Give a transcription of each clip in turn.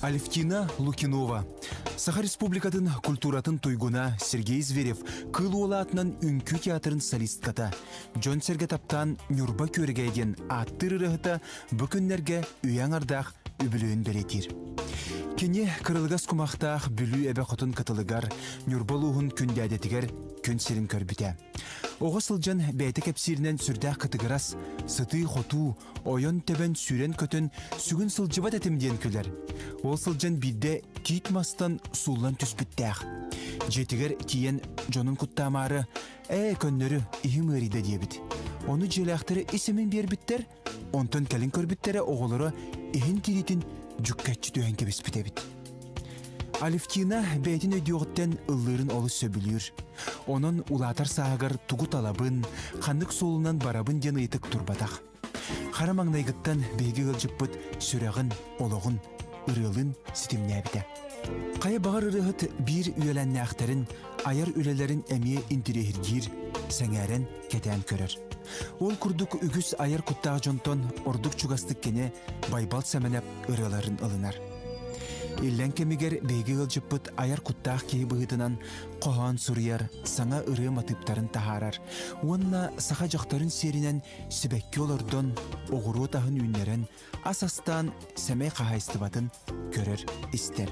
Алевтина Лукинова. Саха Республикатын культуратын туйгуна Сергей Зверев кыл атынан үнкі театрын солистката. Джон Серге таптан Нюрба көргейден аттыр ырыхыта бүкіннерге үйаңардақ үбілуін беретир. Кене кырылгас кумақтақ бүлі әбі қотын катылыгар Нюрбалуғын күндәдетігер күн серін көрбіте. Оғы сылжан бәйті кәпсирінен сүрдәқ кытыгырас, сыты хоту, ойон төбен сүрен көтін сүгін сылжыбат әтімден күлер. Ол сылжан бидде титмастан сулан түспіттәқ. Жетігер тиен жонын құттамары, көннөрі ихім өриді дебіт. Оны желәқтірі исімін бербіттер, онтын кәлін көрбіттері оғылыры ихін керетін жүккәтчі түйен кебіспітебіт. Алевтина бәйтін өдеуғыттен ұллырын олы сөбілер. Оның улатар сағығыр туғы талабын, қанық солынан барабын ден ұйтық тұрбадақ. Қарамаңнайғыттан бейгі ғылжыппыт сүрағын, олығын, ұрылын сітімне әбіді. Қайы бағар ұрығыт бір үйеләнне ақтарын, аяр үлелерін әмие интерегіргер, сәңәрін кәтән көрір. Ол күрдік үгіз аяр құттағы жонтон ордық чуғастық кене байбал сәмінәп ұрыларын ылынар. Иллен кемигер бейгі ғылжыппыт аяр құттақ кейі бұғытынан қоған сұрияр, саңа ұры матыптарын тахарар. Онна сақа жақтарын серінен сүбәкке олырдон оғыру тағын үйнерін асастан сәмей қағайстыбатын көрір істер.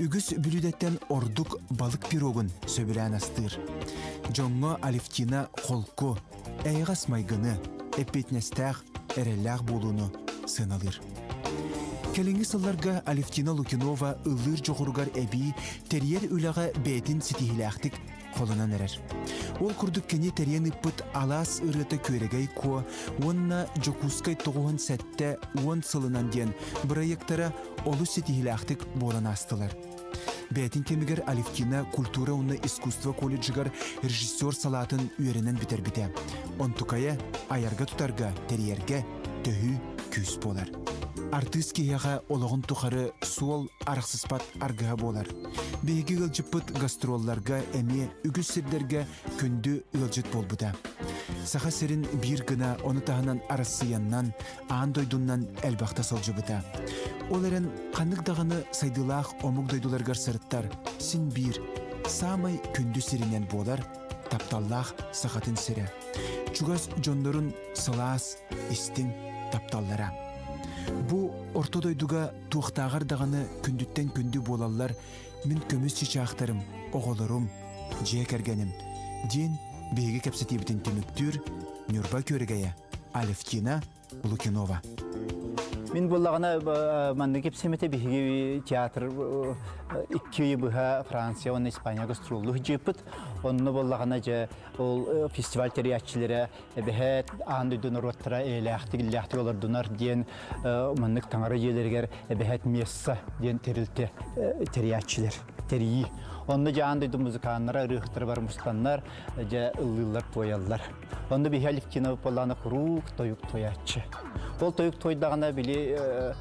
Үгіз бүлідеттен ордық балық пирогын сөбілән астыр. Жоңға Алевтина қолқы, әйғас майгыны, әппетнестәқ әрелләғ болуыны сыналыр. Келінгі сылларға Алевтина Лукинова ылыр жоғырғар әбі терьер үліға бәйтін сетихіләқтік қолынан әрер. Ол күрдік кәне терьен үппіт алас ұрыты көрегей ко, онна жокускай тұғуын сәтті он сылынан ден проекттары олы сетихіләқтік болан астылар. Бәйтін кемігер Алевтина культура уны искусство колледжігар режиссер салатын үйерінен бітер-біте. Онтукая аярға тұтарға терьерге төхі күз болар. Артист кейаға олығын тұқары суол арақсыспат арғыға болар. Бейгі ғылжыппыт гастролларға әме үгіз сірдерге күнді ғылжыт болбыда. Сақа серін бір гына оны тағынан арасыяннан, аан дойдуннан әлбақта сылжыбыда. Ол әрін қанық сайдылақ омық дойдуларғар сырыттар, сін бір, самай күнді сірінен болар, тапталлақ сақатын сірі. Чугас жонларын сылас, істің тапталлара. Бұ ортодойдуға туықтағар дағаны күндіттен күнді болалар, мен көміз чечақтарым, оғылырым, жек әргенім. Ден бейге кәпсетебітін түміктір, Нюрба көрігея, Алевтина Лукинова. Мен болағына манны кепсеметі бейге театр икки бұға Франция, оны Испания гастроллығы жепіт. Онны болағына ол фестиваль терияатчылары бәхет аңдыдың роттыра әләқтік олардынар ден маннык таңары елергер бәхет месса ден терілті терияатчылар, терии. Онны аңдыдың музыканлары, рықтыр бар мұстанлар, ұлылар тоялар. Онны бейге Алевтина болағына құруқ тойық тоятчы. Ол тойық тойдағына біле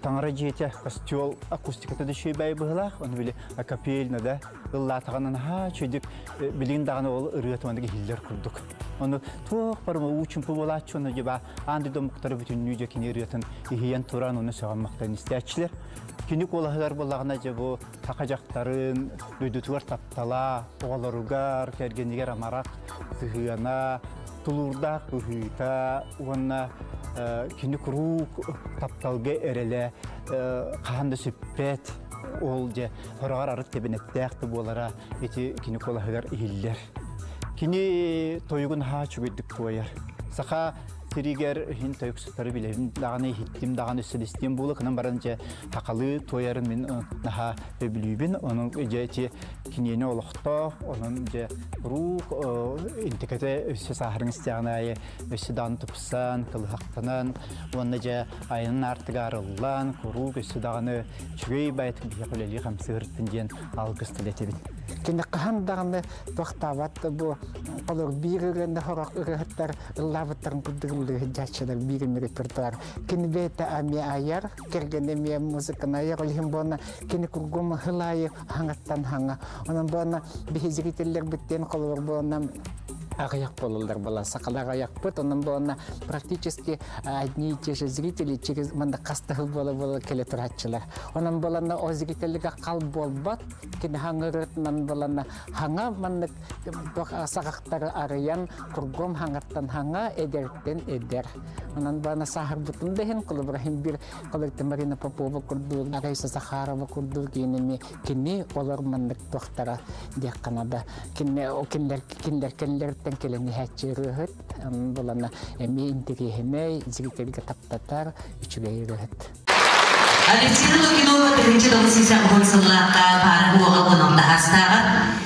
таңары жете костюл акустикаты да шөй бәй бұғылақ, оны біле акапельна да ұллатығанын чөйдік білген дағаны ол ұрғатымандығы хиллер күрдік. Оны туық барыма учын пұбылатшы, оны жеба аңдыды мұқтары бүтін нүйде кені ұрғатын ехейен тұран оны соған мақтан істәтшілер. Кенік олағылар болағына жебу тақажақтарын дөйдітуар таптала, оғаларуғар, кәргенегер амарақ, зығыяна, тулурдақ бұғыта, оғанна кенік руқ тапталға әрелі қағанды сөппет, ол же хорағар арық тебенеттәқті болара, еті кенік олағылар үйілдер. Кені тойығын чүгеддік тойар. Сақа Сиригер хин тойықсықтары білерін дағаны хиттім, дағаны үсілістен болы, қынан баран же тақалы тойарын мен наға білуібін, оның же кенені олықты, оның же руқ интекеті өсі сағырын істеғаны айы өсі даны тұпсан, қылғақтанан, оны же айының артыға арылан, руқ өсі дағаны чүгей бәйтік бейі қөлелі қамсығырттын ден алғысты летебін. Кені қаған дағаны тоқтават бұл қолыр бейгіргенді хорақ үріғіттар ұллабыттарын күдігілігі жачыдар бейгін репертуар. Кені бейті әме аяр, кергені ме музыканы аяр, олығын бұны кені күргімі ғылайы хаңаттан хаңа. Оның бұны бейі зрителер біттен қолыр бұны ағаяқ болылар бала сақал ағаяқ бұд, оның болына практически одни и те же зрители через мында қастығы болы келе тұратшылар. Оның болына о зрительге қал болбат, кені хаңырытынан болына хаңа мында сағақтары арыян, құргом хаңырттан хаңа, эдерттен эдер. Onun bana sahar butun dehen kalau Ibrahim bir kalau kita Marina Popova kurdu, Raisa Zakharova kurdu kini olur mandak doktara di Kanada kini kinder tengkelen haji ruhut bulana emi intiri hene zikir ketap tatar ucugai ruhut. Alexina Lukinova birinci dolayısıyla konsollarla para huaga konumda hasta.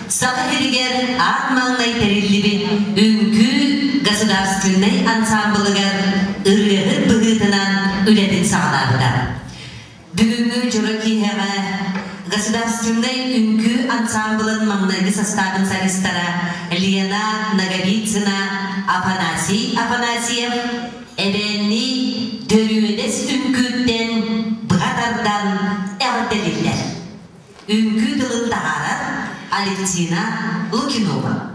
Sakahiriger atmanlay terillibin ünkü государственный ансамблыгар ырыгы быгытынан үледин сағаларыда. Бүгүнгү жорокиһага государственный үнкү ансамблын маңнайгы составын солисттара Лена Наговицына, Афанасий Афанасьев, эбенни дөрүөдес үнкүттен быгатардан эрделилер. Үнкү тылындагары Алевтина Лукинова.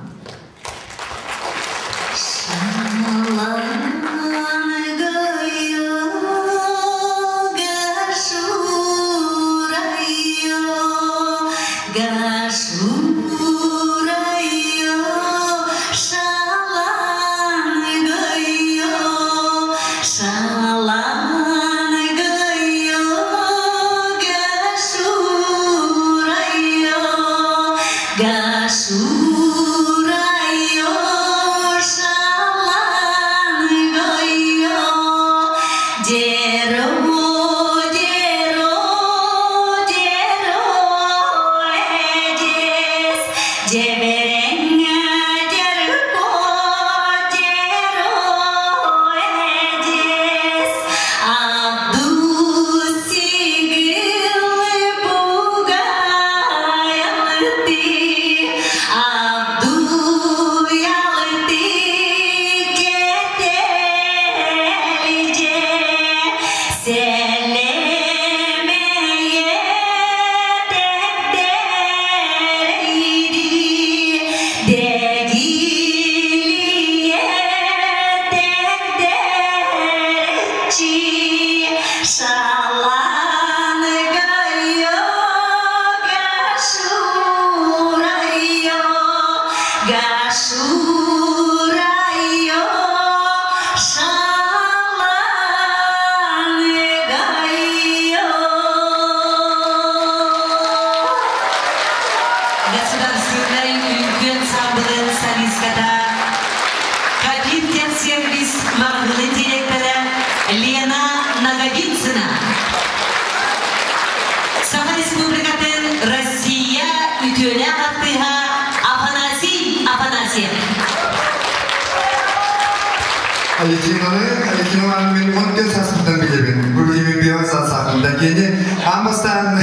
Alexina min montes asıdan bilebin. Bu bilimi bir hasa sakında. Kini amastan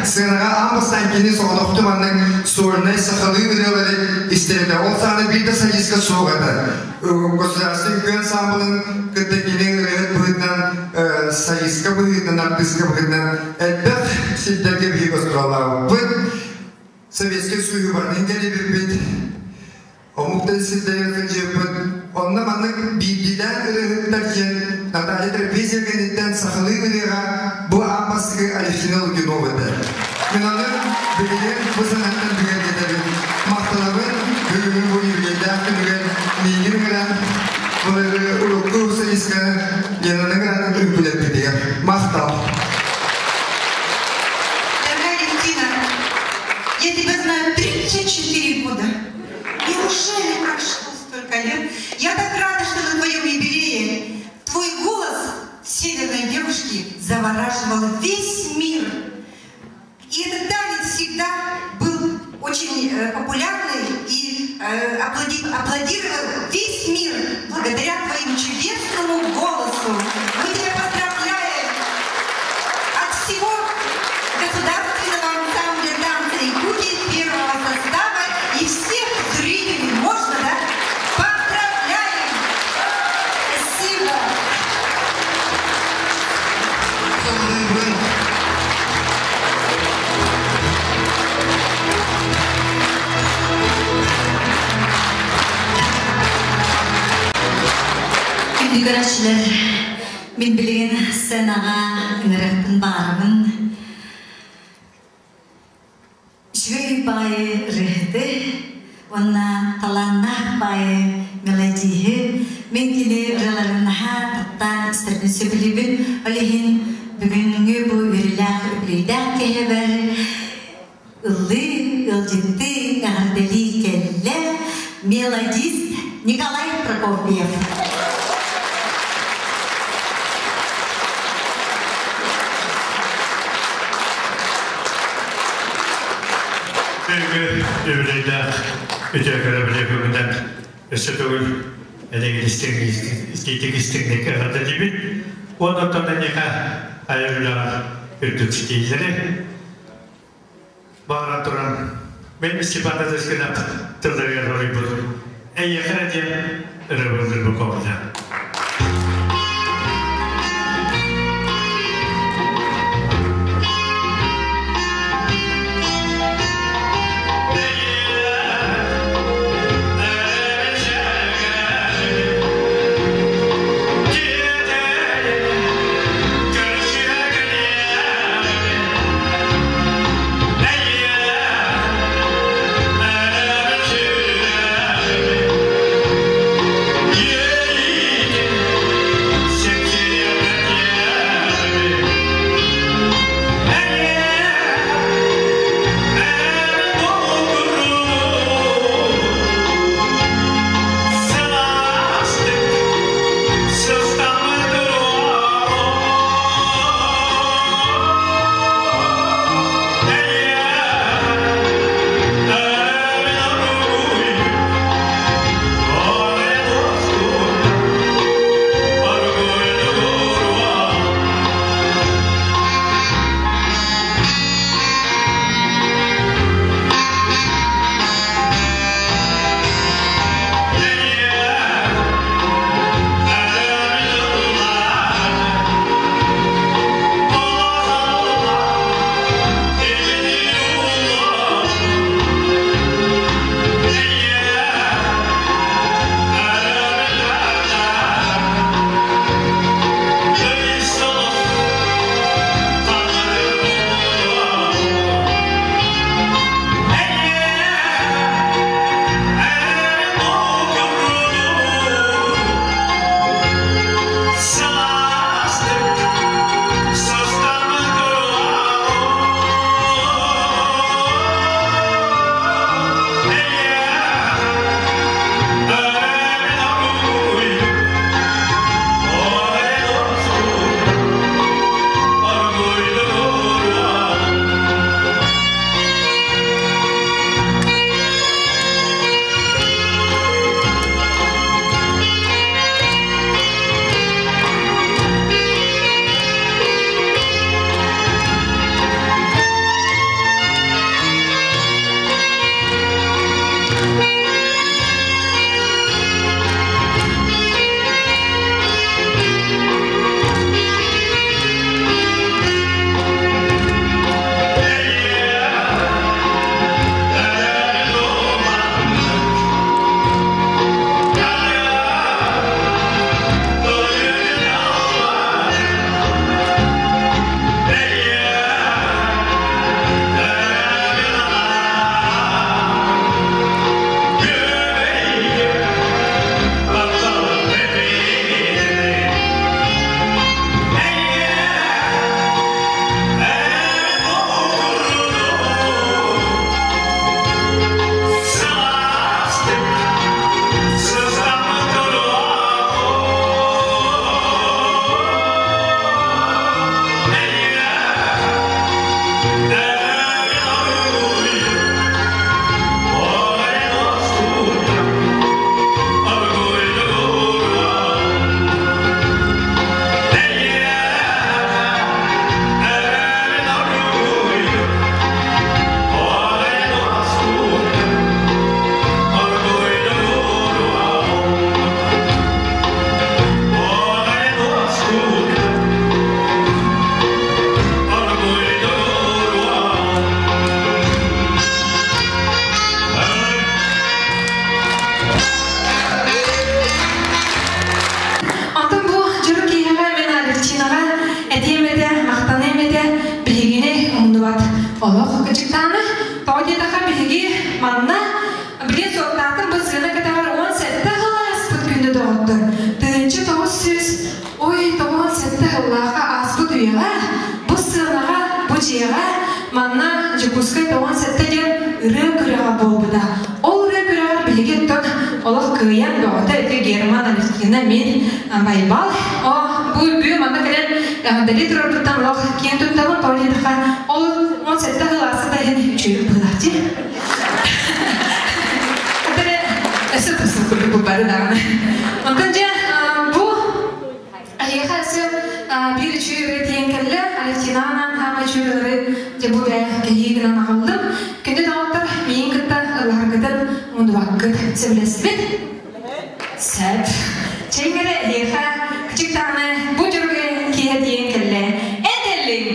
sınıra amastan kini soğuduktu manın sorunay sakalığı videoları isterinde. O sana bir de sayıska soğuğada. Goslarasın köyün sambılın kıttakinin reyat bıhıdan sayıska bıhıdan artiska bıhıdan elbet silderge bir goslarlar. Bu Sovetski suyu var. Ningeli bir bit. O muhtemelen silderge cevapın onda manlık bilgiler ürünlerken Natalya Bezegen'den saklı veriyor bu amasını Alexina Lukinova'da. Minanın bilgiler bu sanattan düğün ederim. Mahtaların bölümün bu yürüyeden düğün bilginin veren bunları uluklu sayıska yanına veren ürünler biliyor. Mahtal. Алевтина, я тебя знаю 34 года. Неужели прошло столько лет? Я так рада, что на твоем юбилее твой голос северной девушки завораживал весь мир. И этот танец всегда был очень популярный и аплодировал весь мир благодаря твоему чудесному голосу. Мы тебя поздравляем от всего государственного ансамбля танца Якутии первого состава и всех зрителей. Можно, да? Поздравляем! Спасибо! Ачылар, мен білген сценаға ыңырақтың барымын. Швей байы рыхты, онна таланнақ байы мелодиі. Мен келе ұраларымнаға таттан істердің сөбілібін, олеген бүгінгі бұл үріләқ үрлейдәк келі бәр. Ұлы, ұлжетті, ғардели келі, мелодист Николай Прокопьев. Belki öyleyden öteki bilekümden ösütüğün edeki isteklik kadar gibi onun tanıdığı ayırlar ürkütücüleri bağıran duran ben istibanda dışkıda tırları rolü budur. En yakın ediyen ırıbıldır bu konuda. Yeah. Олох кычыктаны тоодетаха биһиги манна билет соттатын бу сыгына катагар 17 хылас бут күндө дооттур. Тыгынчы 900 ой 17 хыллаха аспыт уяга бу сыгынага бу жыяга манна жукускай 17 ден ыры кырага болбуда. Ол ыры кырагар билигет ток олох кыян доota эти Герман Алевтина мен байбал. О бу бүү манна келен дали турдуттан лох кен туттабын тоодетаха ол 17 хыласы да ен үчүрүп булати. Itu bu baru dah. Mungkin je bu ayah hasil bir curi tiang kerja, ayah cinanan hama curi je bu dah kaji dengan maklum. Kini dokter minggu kita largatan untuk waktu 11 menit. Set. Cengkere ayah kecik tanah bu curi kia tiang kerja. Enteling.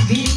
Bis.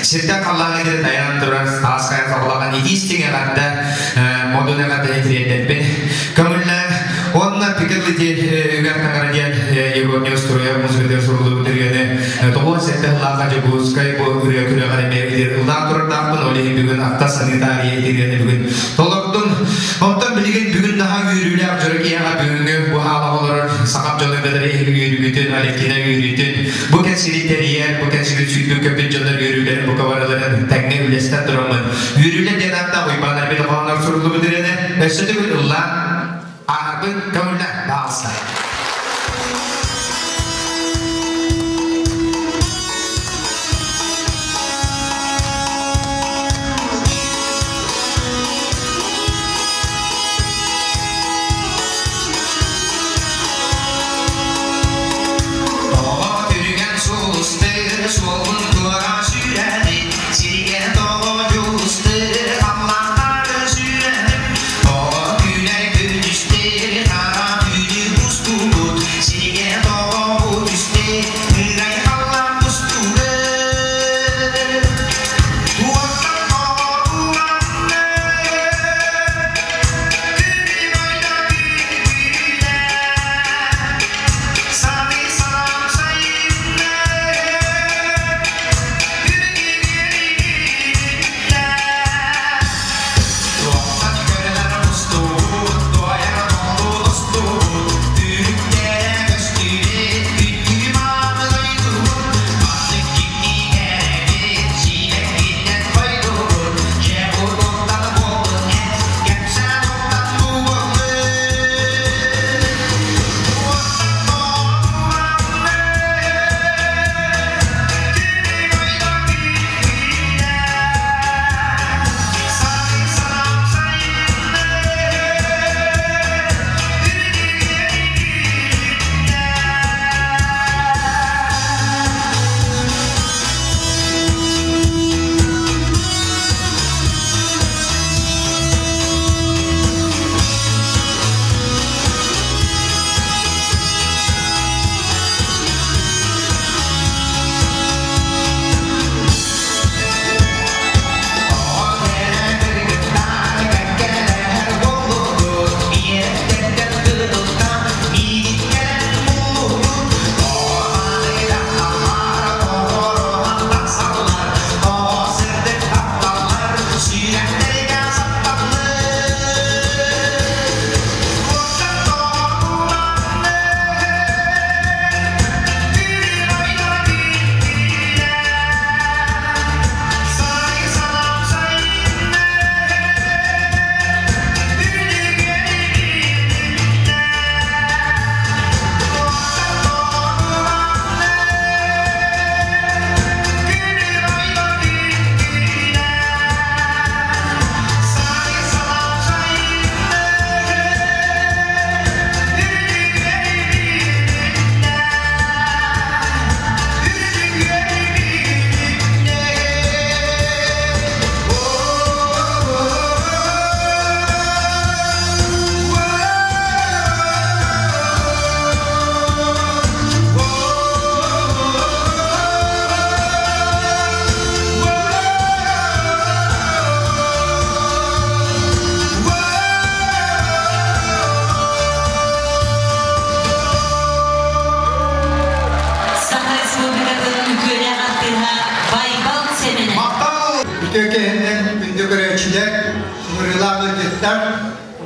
Şirket Allah'a göre dayandıran taskaya kapalan yediğistiğe kadar moduna kadar etkileyen Kamiller onlar fikirli diye ügerten diye Euronews Turya müzikler sorulu dergene tohum sette Allah'a bu Skype bu üre kadar mevkidir. Ulan turdan bunu oleh bugün hafta sanitariye dergene bugün. Tolaktan hafta bilgin bugün daha Kadar yürüyütün, Alefkina yürüyütün. Bu kensili teriyer, bu kensili sütü köpün canlar yürüyülerin bu kavaraların tekne ülesten duramın. Yürüyle denakta uymanlar bir kalanlar sorulu bu direne. Ösüdü Allah, ağabın kavurlar dağılsa.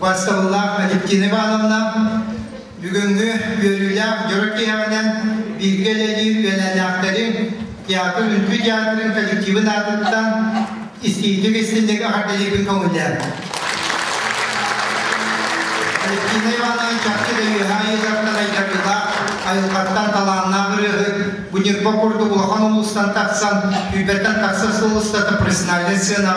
Başsağlığa Alefkina bağlamına bugünkü yörüyle Yörükke'den bilgileri yönelenekleri tiyatro ülkü tiyatrın kolektivin ardından isteyecek istindeki hardelikün kavullar. Alefkina bağlamına çaktı da yuhayı aydarılar ayılgattan talanına bırığı bu nirpa kurdu ulağan ulustan taksan hüberten taksas ulustan personalizasyona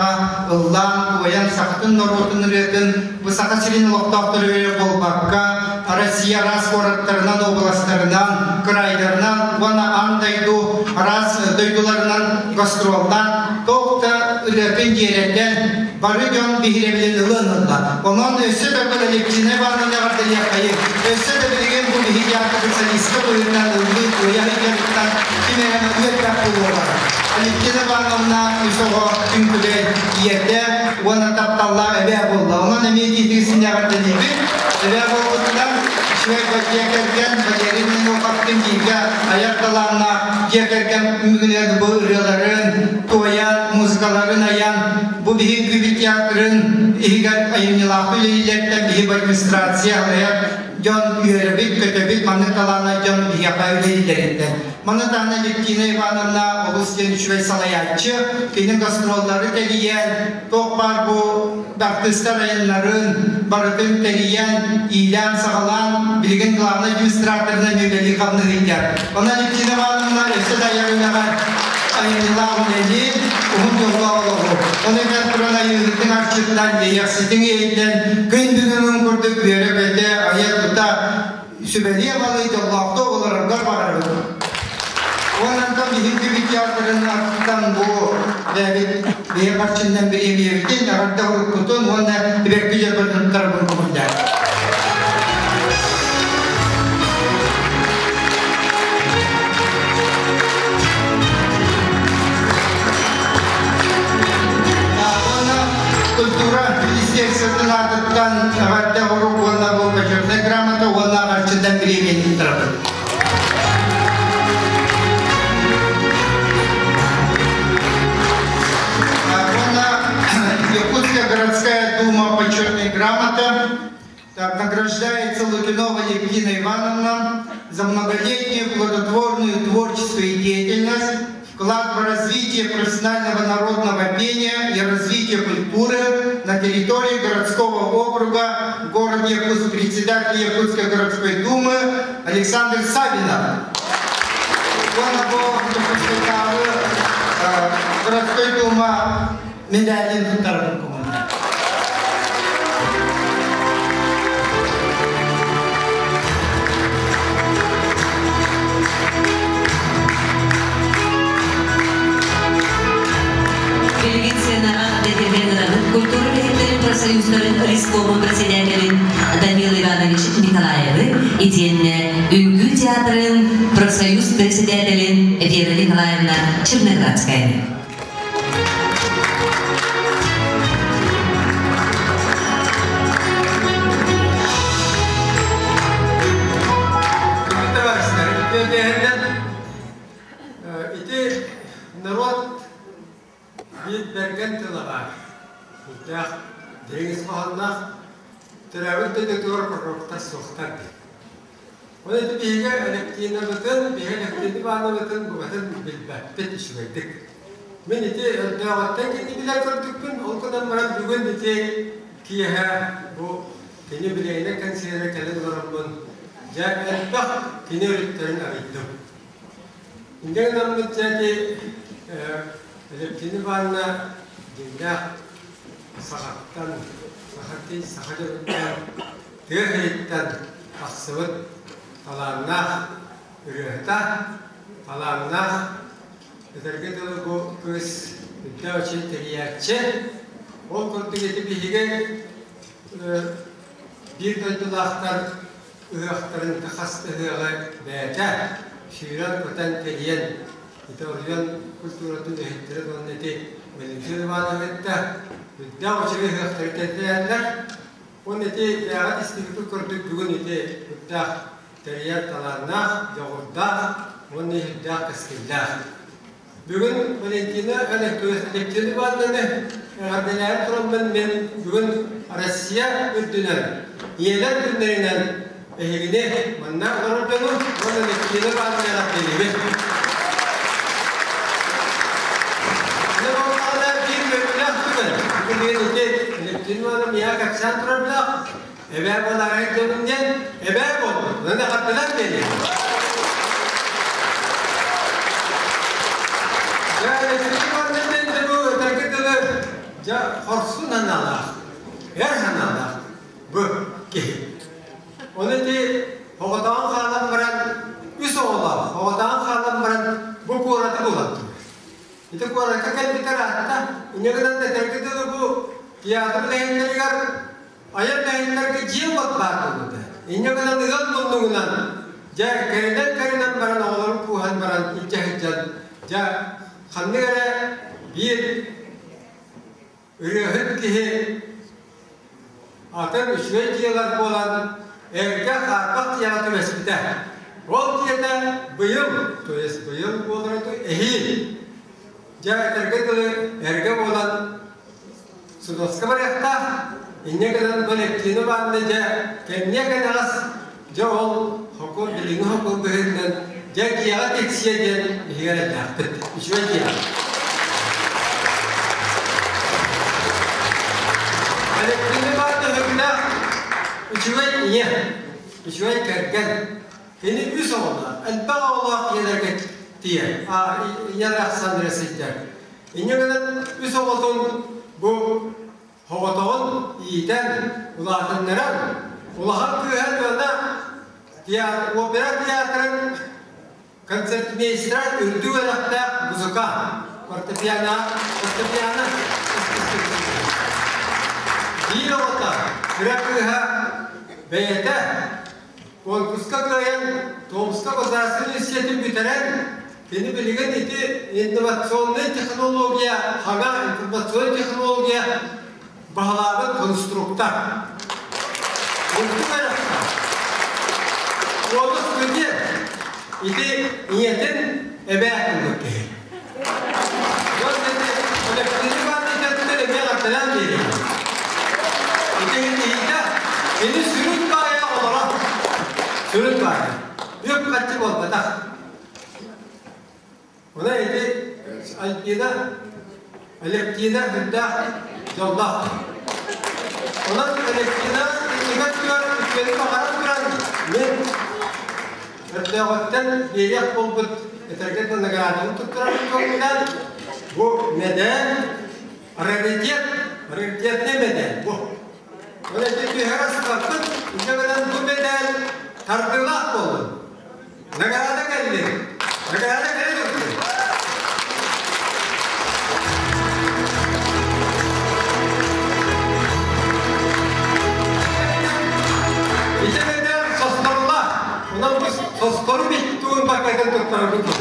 ıllan uyan saktın norotun üretin bu sakasırın ulaştaktır öyle bolbakka Россия раз городтарынан областарынан крайларынан вана андайду раз дойдуларынан гастролдан тоқта үләпен жерден бары жон бихиребилен ылынылда. Онан өсі де бұл Алефкина бағына ғарды яқайы. Өсі де білген бұл бихияты специалисті бойынан ылды, ойағы жерден кемерені өтпәк болуға. Алефкина бағына өсіға түнкілі ерде, оны тапталла әбе болды. Онан әмейдетігісінде ғарды дейбі, әбе болғыдыдан Şüpheklerden bacarının ofaktın gibi ayaklarına gekerken mügüler bu ırıların, toyan, muzikaların ayan, bu büyük bir tiyatrın ihgal ayınlılaklı ilerden bir administrasiya olarak John Yörevit, Kötevit, Manıtalana John Yakayüleylerinde. Manıtalana Lektina Ivanovna, Oğuzgen Üçvey Salayatçı, kendi gastrolları teriyen, tokbar bu Dartıstar ayınların, barıtın teriyen, ilan sağalan, bilgin kılavna administratörüne mübeli kabını dikler. Ona Lektina Ivanovna, Efse Dayarınalar, ayınlığa uneli, Uhun yolu oğlu. Onu ben kurana yığıldın açıktan, yaksıdın eğinden, gün bugünün kurduk Yörevete, ayakta, Sübeliye balıydı, Allah'ta olarak garbalar ödü. Ondan da bir tiyatrının artıktan bu bir parçından bir emeğiydin, arada hukukutun, ondan bir güzel bir tarafın kumundar. Kultura istiyorsan artıktan arada hukuk ondan bu kaçırdı, gramata ondan parçından bir emeğiydin tarafın. Якутская городская дума почетной грамота награждается Лукинова Екатерина Ивановна за многолетнюю плодотворную творческую деятельность, вклад в развитие профессионального народного пения и развитие культуры на территории городского округа в городе Якутск, председатель Якутской городской думы Александр Савинов. Городской дума медален второго команда. Культура профсоюздарын Рискомы председателин Данил Иванович Николаевы и Денне Үнгү театрын профсоюз председателин Вера Николаевна Черноградская. Народ бит берген тылыға, ұлтақ деңіз қағаннақ түрәуін дөдіктор құрықта соқтар бет. Оны еті бейге әлектейіні бұтын, бейге әлектейіні бағаны бұтын, бұғатын білбәппет ішігейдік. Мен еті өндіғаттан кені білер көрдікпін, ол күнан мұрат бүгін еті кейі бұл кені білейіне консейері кәлін ғырымын. Жа әлбақ кені өріттерін арайдым. Индеген аммыт жәке Электini bağına dinle sağattan, sağatı sağacaktan, tığırıktan aksıvıt alanına, ürühta alanına, öterge dolu bu kız müdde için teriyatçı, o kurdu getip ihige bir döndülaktan ıhakların tıkastıhığı beyte, şiiran kutan teriyen İtaliyan kültürünü ehittiren onneti melimsel vanavetta müdda uçuğu hıhtaritetleyerler onneti yagat istikli kurduk bugün iti müdda teriyat talanna yağurda onni hüdda kıskillah bugün Valentina elektrini vanavetta eğerdeler turamın men bugün Rusya ürdünen yeler günlerinden ehigine manna uğradanı onni elektrini vanavetta delimi Dinmanım ya kaksan turabla, eber olarak dönünce eber oldu. Ben de kapıdan geliyor. Yani dinmanın de bu terketleri ya horsun analar, her analar bu ki. Onu de hoğdan kalan varan üs oğlan, hoğdan kalan varan bu kuratı bulandı. İşte kuratı kan bir tarafta, ne kadar da terketleri bu tiyatro lehenler ayat lehenler ke jiwat baru itu. Inya kana dengan mundungan. Ja kainan baran orang Tuhan baran ijah. Ja khandere bir ürehit ki atan üsveciler bolan erkek arpak tiyatro mesbite. Ol tiyatro bıyıl, toyes bıyıl bolan itu ehil. Ja erkek bolan sudah sekarang ini kan boleh kini bandnya, kini kan alas Jauh hukum bilingu hukum berhendak jadi agak eksia dan hingga dapat jual dia. Ada kenapa tu hendak jual ia, jual kerja. Ini usaha. Alpa Allah yang dekat dia. Yang rasa nerasijar. Ini kan usaha tu bu hawatan idan ulatan neran. Ulahan tuhan mana dia opera teatran konser mesra urdu rakta musuka fortepiano dia wata berakha beta konkuska kayan tomska bazasını istedim bitiren beni bilgen itu inovasyonel teknoloji haga informasyonel teknoloji bahaları konstruktör untuk mereka, waktu kerja itu niatan ebekan betul. Jadi oleh pendidikan kita lebih dalam diri. Ini surut kaya orang, surut kaya. Dia kacau buat batas. Mana itu kita hendak jawab. Orang kita ingat juga jadi pengarang men terdakwatan biaya pembut terkait dengan negara untuk terangkan bu medan realitasnya medan bu oleh itu harus takut jangan bu medan terbelah pun negara kali Sostor itu pakaian dokter itu.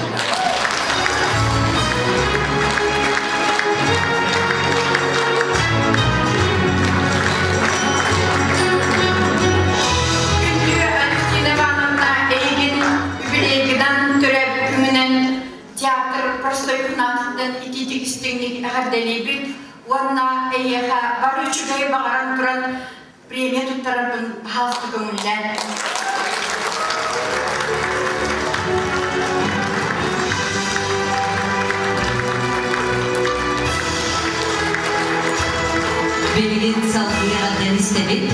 Teatr prostoyunat dan ititik istingnik agardelibit warna eyaha baru juga bakaran turan premia tutaran hal kemudian. Белин Салфия Денис Тевит,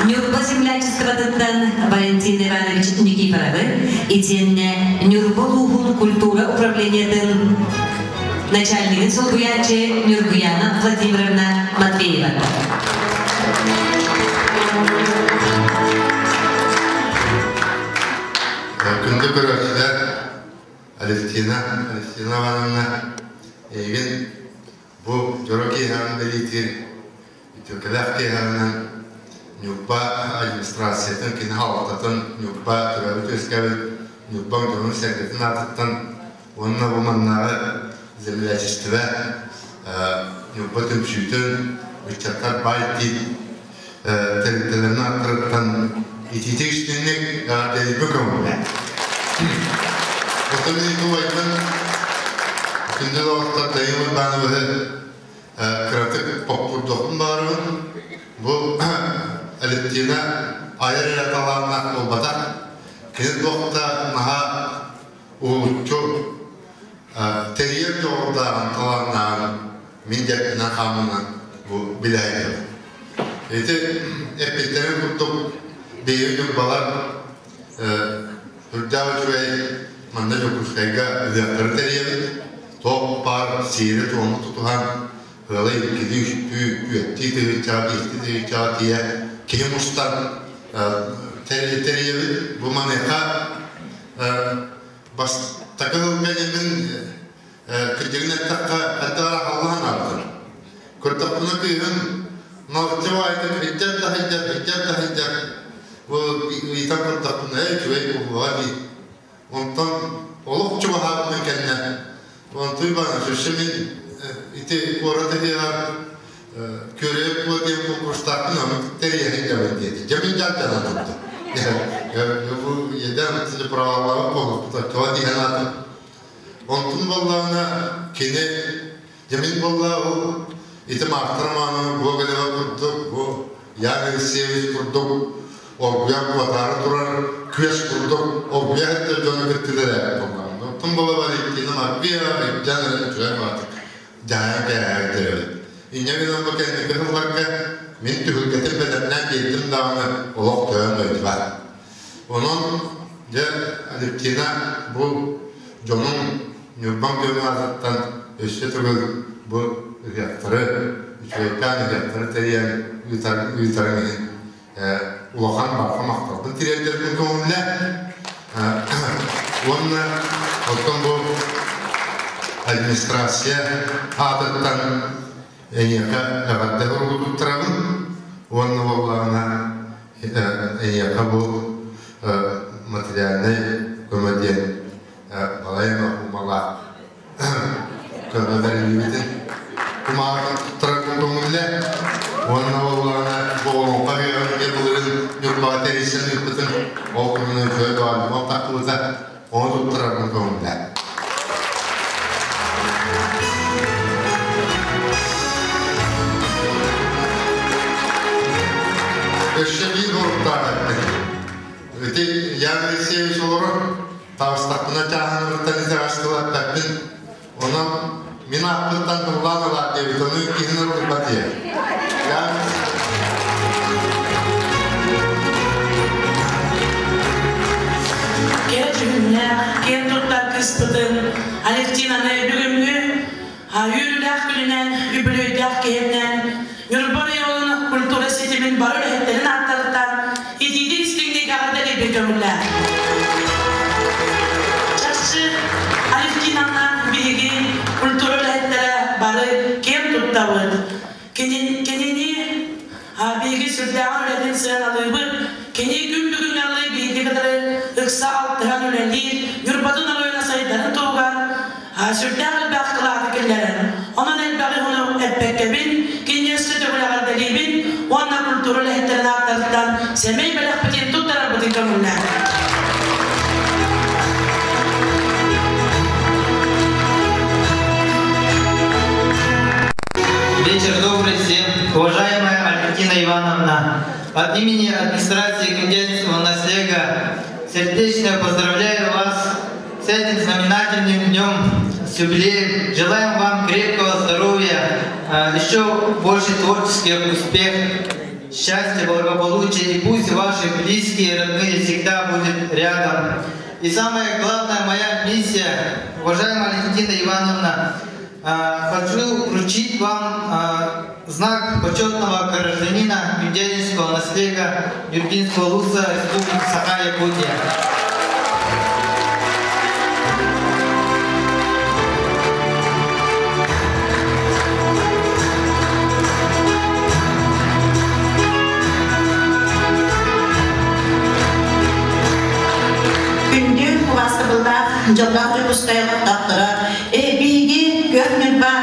Нюрба землячествотан Валентин Иванович Никифоровы и тенне Нюрба Лухун культура управлениятын начальник Солбуяче Нюргуяна Владимировна Матвеева. Күнді көрәшілер Алевтина Ивановна еген бұл жороки ханын білетер Türkler hemen Nübba administrasiyonun kini halkatın Nübba türevi tüskevil Nübba Gönül Sergeti'nin artıktan onunla bu manları zemleşişti ve Nübba tüpşütün uçaklar bayti terliklerini artırıktan ititik iştinlik deli büküm. Otomatik bu aydan gündüz orta dayımı bana böyle kreatif popurdukun barın bu Alevtina ayar yaratalarına olmadan kini dokta naha uçu teriyem doğruda antalarına mindiyetine hamına bu bilaydı. İşte epitlerin kutup büyük balar Hürdav Çüvey manda jokuşkayga üdekleri teriyemi top par sihiri toğunu tutuhan Böyle gidiyor, büyüttü, diye kim ustan teriyevi bu maneka bas takıl benim kırcığına takka hatta Allah'ın aldı. Kurtapını kıyın, nalcıvaydı, hicab da hicab. Bu itan kurtapını ekvey bu vadi. Ondan olup çuvaha mekenne. Ondan bana şişimin İti orada ya körep bu diye bu kurstakın ama teriye gelmedi dedi. Cemin jaldan tuttu. Ya bu yeden size pravalar kolu da todi hanatın. Ontun vallahına kene cemin vallahu iti mahtarmanı bu geleva kurduk bu yani seviş kurduk orguyan kuvatları durar, küyeş kurduk, orguya hatta canı gittiler. Tüm baba var iktinim argıya, canı türen vardı. Caya gaya gidiyor. İnce bir zaman kendine kırılmakta, min tühülgetin bedenler geldim dağını olak dönem öydü var. Onun Aliftina bu John'un Nurban Gölü Azat'tan öşte tügül bu hıyatları, üçüyken hıyatları teriyen uyutarını ulakan barka maktaldın tireylerinin kömürle. Onunla otun bu administrasiya adattan en yaka evadde vurgulup tarafın. Onunla oğlağına en yaka bu materialni komediyen balayın okumalar kömürlerin kumarın tarafın kömürle. Onunla oğlağına boğulunqa gelbulların yurbağa tereysen yurtutun okulunun köy doğalımı takılıza onu tutturarın kömürle. Öşe bir grupta öte yarın sevmiş olarak tavstakına çağınırlıktan izi açtılar taktın. Ona min aklından kullanırlar diye onu ikinler olup Ken tutlar kıspıdın Aleftina'nı bugünkü yürüdük gününden, übülüydük keyimden Yurban yolunu kultura setimin barı rehitlerin aktarıktan İdidi istinlik ağırda bir gömürler. Çarşı Aleftina'nın bilgi kultura rehitlere barı kem tuttavır. Kendini bilgi sürdüğün üretin sığınalığı Keni gün yalı bilgi kadarı ıksa altıran önelir, yurbatın alayına sayıların tuğgar, sürdüğün baktılar fikirlerin. Onun elbaki onu etpekebin, keni sütü bulagar delibin, onunla kulturu lehitlerini aktardıktan, semey belak bitin tuttarar bitin kömürler. Вечер добрый всем, уважаемая Алевтина Ивановна. От имени администрации Гюндянского наследия сердечно поздравляю вас с этим знаменательным днем, с юбилеем. Желаем вам крепкого здоровья, еще больше творческих успехов, счастья, благополучия. И пусть ваши близкие и родные всегда будут рядом. И самое главное, моя миссия, уважаемая Алевтина Ивановна, хочу вручить вам знак почетного гражданина Гюндянского наследия Юргинского луса Республики Саха-Якутия. Күнде кубасы былда жылдан жубустайлық тақтыра биги көрмірба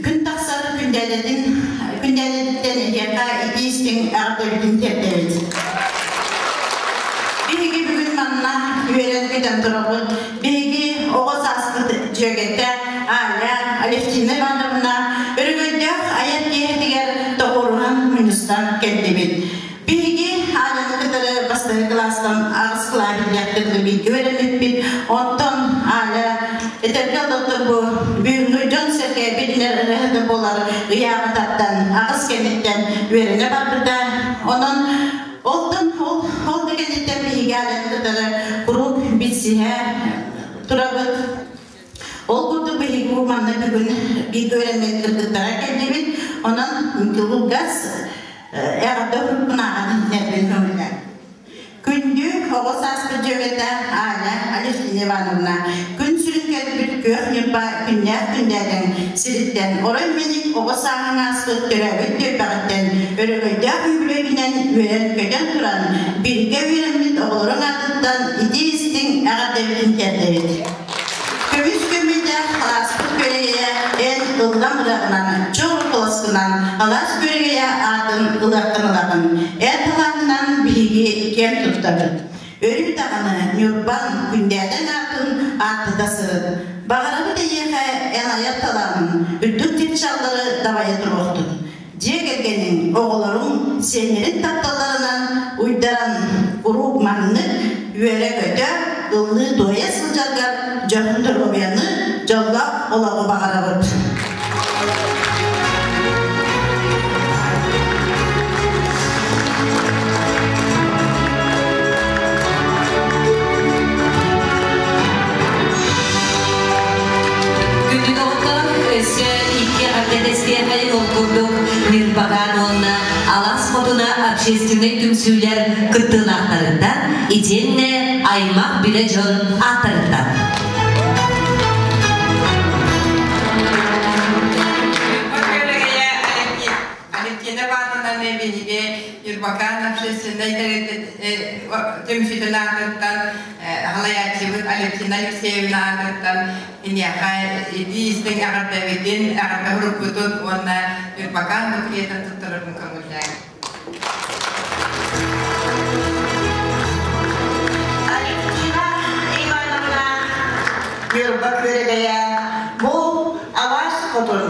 күн тақсары күнделерден егерға идейістің ағдөлдің тердерді. Биги бүгін манна үйеренбеден тұрғы биги оғыз асқы жөгетті Аля Алевтина Ивановна өргөйдек аят егер тоғырған Мүністан келді бет. Биги Аляны кыдыры бастығы кластан ағыз қылабилияқтырды биги өремет бет. Онтон Аля Eterkel doktor bu büyüğünü John Sergey bilinirlerinde bolar gıyabattan, ağız kenitten verine barıda. Onun ol degenitten bir hikayelerinde kurup bitsihe turabıt. Ol kurdu bir hikumanla bir öğrenmek kırdıklara geldiğimiz onun gaz eğerde hukukuna nereden ömürler. Күндү оғыз асқы жөгеті Аля Алевтина Ивановна күн сүрінген бір көрнепа күндердің сіріттен орай менік оғыз ағын асқы түрәбіт дөйбағыттен өрігөйді үйбілегінен өрен көден тұран бірге өремет оғылырың артыттан идеистің ағадевілін тердереді. Көміз көмейді қаласпық көрегея ән ұлдан ұрағынан, çoğu kılasından alas bölgeye adın ılaqtınılağın, ertalağından bilgi kem tuttadır. Örüm dağını Nurban günlerden adın atıdası. Bağırabı da yeğe en ayat talağın, üddük tepçalları davaya duruqtur. Diye gelgenin oğulların senlerin tatlılarından uydara üere göde ıllı doya sılcangar canındır oyanı canla olağı bağırabıd. Дестиевой округу Нирбаганонна Алас фотона общественный түмсүйлер кыттынақтарында иденне аймақ билежон атырында. Нирбаган общественный түмсүйлернатырдан Халаячевыт Алевтина Евсеевнатырдан Иньяхай идистің ағырдаветін ағырда ғұрыппытын онна Нирбаган мұкиетін тұттырырын көңілдәң. Алевтина Ивановна Нирбаг верегая бұл Алас құтын.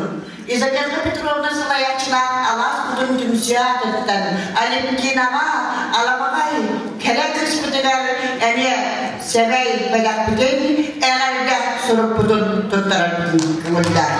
Изабелла Петровна Салаячна Алас құтын түмсүятырдан Алевтинаға аламағай кәрәк үспітігер әне Sebey bayak bikin, eralda suruh putun tuttaran kemudian.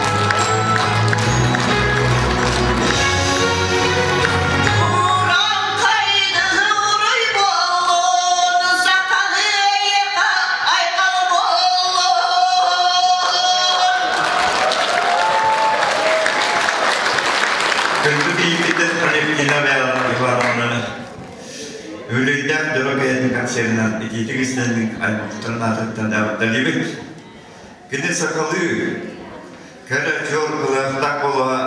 Өлейден дөрөгәйдің концернан ититігістендің аймақтырнатықтан әватталибет. Кені сақалы, кәрі жор қылақтақ болуға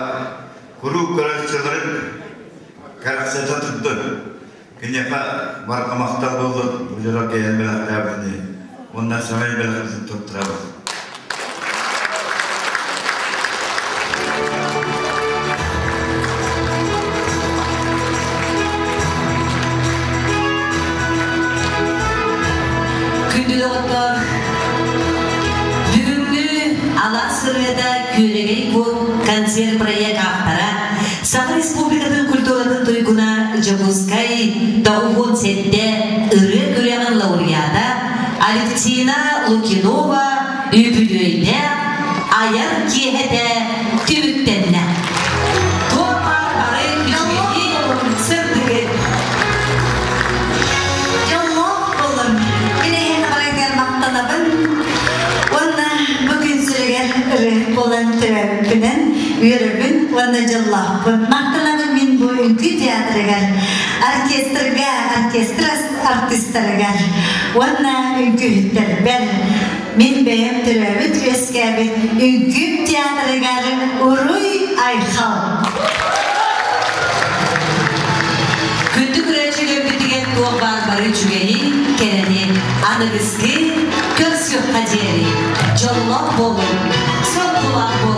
құру көрәлчілерін кәрәксәті тұтты. Кенеға барқамақтар болды, дөрөгәйін бәләқләбіні, ондан самай бәләқләбіні тұттырабыз. Бүгінгі Аласырыда көрегей бұл концерт проект автора Сахар Республикатын культуратын тойгуна Жабускай дауғын сетте үрі көреген лауреата Алевтина Лукинова үпілөйді аяр кехеті түбіктенне. Торма бары күшмейді сырдығы. Bugün sürüger olan türevünden yürübün vana jallahpın. Maqtanabın min bu ülkü teatrıgar, orkestras artistlarıgar, vana ülkü hütterber. Min beyem türevüt öskebit ülkü teatrıgar Uruy Ayxal. Күндік рәчілі бітіген туақ барбары жүгені кәрәне анығызғы көрсі қадері. Жоллақ болын, сол бұлақ болын.